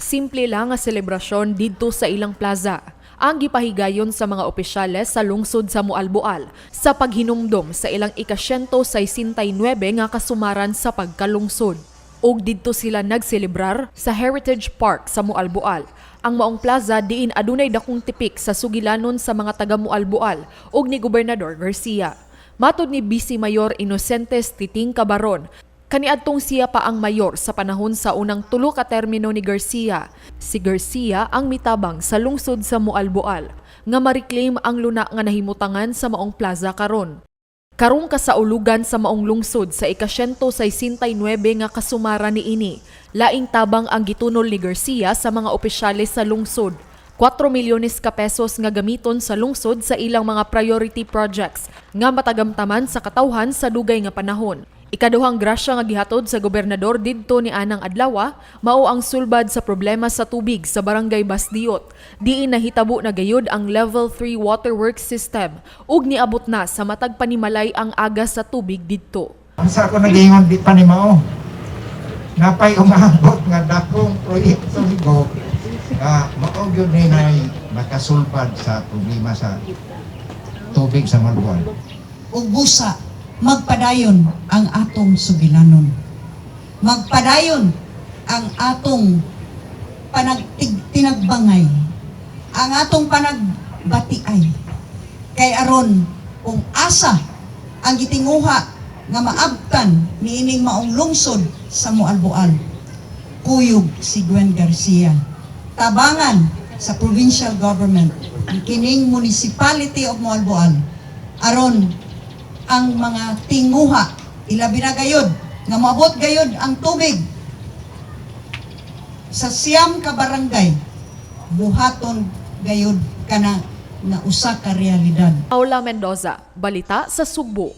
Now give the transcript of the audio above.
Simple lang nga selebrasyon didto sa ilang plaza. Ang gipahigayon sa mga opisyales sa lungsod sa Mualboal sa paghinumdom sa ilang ika-169 nga kasumaran sa pagkalungsod. Og didto sila nagselebrar sa Heritage Park sa Mualboal. Ang maong plaza diin adunay dakong tipik sa sugilanon sa mga taga Mualboal og ni Gobernador Garcia. Matod ni Vice Mayor Inocentes Titing Cabaron, kaniadtong siya pa ang mayor sa panahon sa unang tulo ka termino ni Garcia. Si Garcia ang mitabang sa lungsod sa Mualboal nga ma-reclaim ang luna nga nahimutangan sa maong plaza karon. Karong kasaulugan sa maong lungsod sa ika-169 nga kasumara niini, laing tabang ang gitunol ni Garcia sa mga opisyales sa lungsod. 4 milyones ka pesos nga gamiton sa lungsod sa ilang mga priority projects nga matagamtaman sa katawhan sa dugay nga panahon. Ikaduhang grasya nga gihatod sa gobernador didto ni anang adlaw mao ang sulbad sa problema sa tubig sa barangay Basdiot. Diin nahitabo na gayud ang level 3 waterworks system ug niabot na sa matag panimalay ang aga sa tubig didto. Ang sa ako nag-ingon di pa ni Mao, napay umabot nga dakong proyekto higo nga mao gyud ni nakasulpad sa problema sa tubig sa Malbuan. Ug busa magpadayon ang atong sugilanon. Magpadayon ang atong panagtinagbangay, ang atong panagbatiay. Kay aron kung asa ang gitinguha nga maabtan niining maong lungsod sa Mualboal, kuyog si Gwen Garcia. Tabangan sa provincial government, kining municipality of Mualboal, aron ang mga tinguha, ilabi na gayod, nga maabot gayod ang tubig sa siyam ka barangay, buhaton gayod kana na usa ka realidad. Paula Mendoza, Balita sa Sugbo.